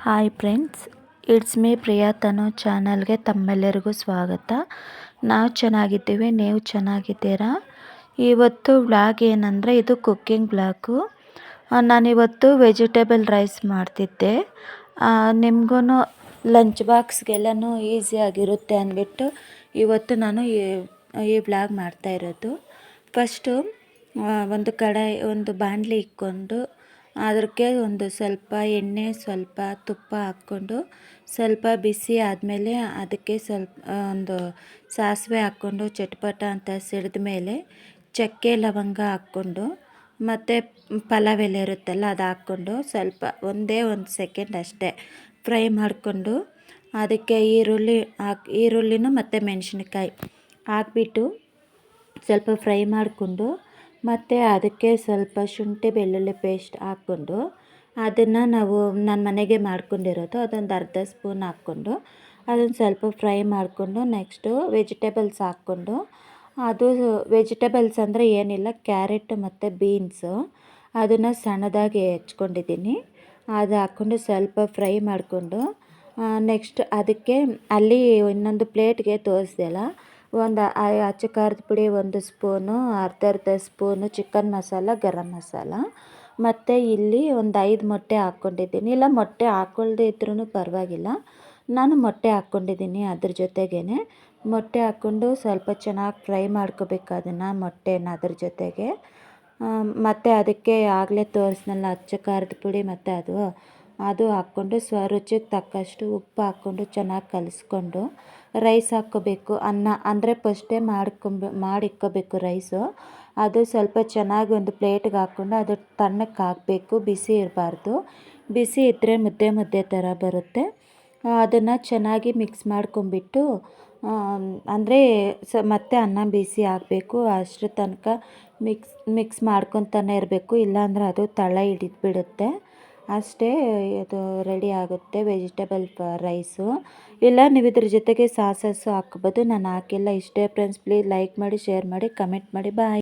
Hi friends, it's me Priya Tanu ಚಾನಲ್ಗೆ ತಮ್ಮೆಲ್ಲರಿಗೂ ಸ್ವಾಗತ. ನಾವು ಚೆನ್ನಾಗಿದ್ದೀವಿ, ನೀವು ಚೆನ್ನಾಗಿದ್ದೀರಾ? ಇವತ್ತು ವ್ಲಾಗ್ ಏನಂದರೆ ಇದು ಕುಕ್ಕಿಂಗ್ ವ್ಲಾಗು. ನಾನಿವತ್ತು ವೆಜಿಟೇಬಲ್ ರೈಸ್ ಮಾಡ್ತಿದ್ದೆ. ನಿಮಗೂ ಲಂಚ್ ಬಾಕ್ಸ್ಗೆಲ್ಲನೂ ಈಸಿಯಾಗಿರುತ್ತೆ ಅಂದ್ಬಿಟ್ಟು ಇವತ್ತು ನಾನು ಈ ವ್ಲಾಗ್ ಮಾಡ್ತಾಯಿರೋದು. ಫಸ್ಟು ಒಂದು ಬಾಣಲಿ ಇಕ್ಕೊಂಡು ಅದಕ್ಕೆ ಒಂದು ಸ್ವಲ್ಪ ಎಣ್ಣೆ, ಸ್ವಲ್ಪ ತುಪ್ಪ ಹಾಕ್ಕೊಂಡು ಸ್ವಲ್ಪ ಬಿಸಿ ಆದಮೇಲೆ ಅದಕ್ಕೆ ಸ್ವಲ್ಪ ಒಂದು ಸಾಸಿವೆ ಹಾಕ್ಕೊಂಡು ಚಟ್ಪಟ ಅಂತ ಸಿಡಿದ ಮೇಲೆ ಚಕ್ಕೆ ಲವಂಗ ಹಾಕ್ಕೊಂಡು ಮತ್ತು ಪಲಾವ್ ಎಲೆ ಇರುತ್ತಲ್ಲ ಅದು ಹಾಕ್ಕೊಂಡು ಸ್ವಲ್ಪ ಒಂದು ಸೆಕೆಂಡ್ ಅಷ್ಟೇ ಫ್ರೈ ಮಾಡಿಕೊಂಡು ಅದಕ್ಕೆ ಈರುಳ್ಳಿನೂ ಮತ್ತು ಮೆಣಸಿನ್ಕಾಯಿ ಹಾಕ್ಬಿಟ್ಟು ಸ್ವಲ್ಪ ಫ್ರೈ ಮಾಡಿಕೊಂಡು ಮತ್ತು ಅದಕ್ಕೆ ಸ್ವಲ್ಪ ಶುಂಠಿ ಬೆಳ್ಳುಳ್ಳಿ ಪೇಸ್ಟ್ ಹಾಕ್ಕೊಂಡು ಅದನ್ನು ನಾನು ಮನೆಗೆ ಮಾಡ್ಕೊಂಡಿರೋದು ಅದೊಂದು ಅರ್ಧ ಸ್ಪೂನ್ ಹಾಕ್ಕೊಂಡು ಅದನ್ನು ಸ್ವಲ್ಪ ಫ್ರೈ ಮಾಡಿಕೊಂಡು ನೆಕ್ಸ್ಟು ವೆಜಿಟೇಬಲ್ಸ್ ಹಾಕ್ಕೊಂಡು ಅದು ವೆಜಿಟೇಬಲ್ಸ್ ಅಂದರೆ ಏನಿಲ್ಲ, ಕ್ಯಾರೆಟ್ ಮತ್ತು ಬೀನ್ಸು ಅದನ್ನು ಸಣ್ಣದಾಗಿ ಹೆಚ್ಕೊಂಡಿದ್ದೀನಿ. ಅದು ಹಾಕ್ಕೊಂಡು ಸ್ವಲ್ಪ ಫ್ರೈ ಮಾಡಿಕೊಂಡು ನೆಕ್ಸ್ಟ್ ಅದಕ್ಕೆ ಅಲ್ಲಿ ಇನ್ನೊಂದು ಪ್ಲೇಟ್ಗೆ ತೋರಿಸ್ದೆಲ್ಲ ಒಂದು ಅಚ್ಚ ಖಾರದ ಪುಡಿ 1 ಸ್ಪೂನು, ಅರ್ಧ ಸ್ಪೂನು ಚಿಕನ್ ಮಸಾಲ, ಗರಂ ಮಸಾಲ ಮತ್ತು ಇಲ್ಲಿ ಒಂದು 5 ಮೊಟ್ಟೆ ಹಾಕ್ಕೊಂಡಿದ್ದೀನಿ. ಇಲ್ಲ ಮೊಟ್ಟೆ ಹಾಕ್ಕೊಳ್ದೇ ಇದ್ರೂ ಪರವಾಗಿಲ್ಲ, ನಾನು ಮೊಟ್ಟೆ ಹಾಕ್ಕೊಂಡಿದ್ದೀನಿ. ಅದ್ರ ಜೊತೆಗೇ ಮೊಟ್ಟೆ ಹಾಕ್ಕೊಂಡು ಸ್ವಲ್ಪ ಚೆನ್ನಾಗಿ ಫ್ರೈ ಮಾಡ್ಕೋಬೇಕು ಅದನ್ನು, ಮೊಟ್ಟೆನ ಅದ್ರ ಜೊತೆಗೆ. ಮತ್ತು ಅದಕ್ಕೆ ಆಗಲೇ ತೋರಿಸ್ನಲ್ಲ ಅಚ್ಚ ಖಾರದ ಪುಡಿ ಮತ್ತು ಅದು ಹಾಕ್ಕೊಂಡು ರುಚಿಗೆ ತಕ್ಕಷ್ಟು ಉಪ್ಪು ಹಾಕ್ಕೊಂಡು ಚೆನ್ನಾಗಿ ಕಲಿಸ್ಕೊಂಡು ರೈಸ್ ಹಾಕ್ಕೋಬೇಕು. ಅನ್ನ ಅಂದರೆ ಫಸ್ಟೇ ಮಾಡಿಕ್ಕೋಬೇಕು ರೈಸು. ಅದು ಸ್ವಲ್ಪ ಚೆನ್ನಾಗಿ ಒಂದು ಪ್ಲೇಟ್ಗೆ ಹಾಕ್ಕೊಂಡು ಅದು ತಣ್ಣಕ್ಕೆ ಹಾಕಬೇಕು, ಬಿಸಿ ಇರಬಾರ್ದು. ಬಿಸಿ ಇದ್ದರೆ ಮುದ್ದೆ ಥರ ಬರುತ್ತೆ. ಅದನ್ನು ಚೆನ್ನಾಗಿ ಮಿಕ್ಸ್ ಮಾಡ್ಕೊಂಬಿಟ್ಟು ಅಂದರೆ ಮತ್ತೆ ಅನ್ನ ಬಿಸಿ ಆಗಬೇಕು, ಅಷ್ಟರ ತನಕ ಮಿಕ್ಸ್ ಮಾಡ್ಕೊತಾನೆ ಇರಬೇಕು, ಇಲ್ಲಾಂದರೆ ಅದು ತಳ ಹಿಡಿದ್ಬಿಡುತ್ತೆ. ಅಷ್ಟೇ, ಇದು ರೆಡಿ ಆಗುತ್ತೆ ವೆಜಿಟೇಬಲ್ ರೈಸು. ಇಲ್ಲ ನೀವು ಇದ್ರ ಜೊತೆಗೆ ಸಾಸಸ್ಸು ಹಾಕ್ಬೋದು, ನಾನು ಹಾಕಿಲ್ಲ. ಇಷ್ಟೇ ಫ್ರೆಂಡ್ಸ್, ಪ್ಲೀಸ್ ಲೈಕ್ ಮಾಡಿ, ಶೇರ್ ಮಾಡಿ, ಕಮೆಂಟ್ ಮಾಡಿ. ಬಾಯ್.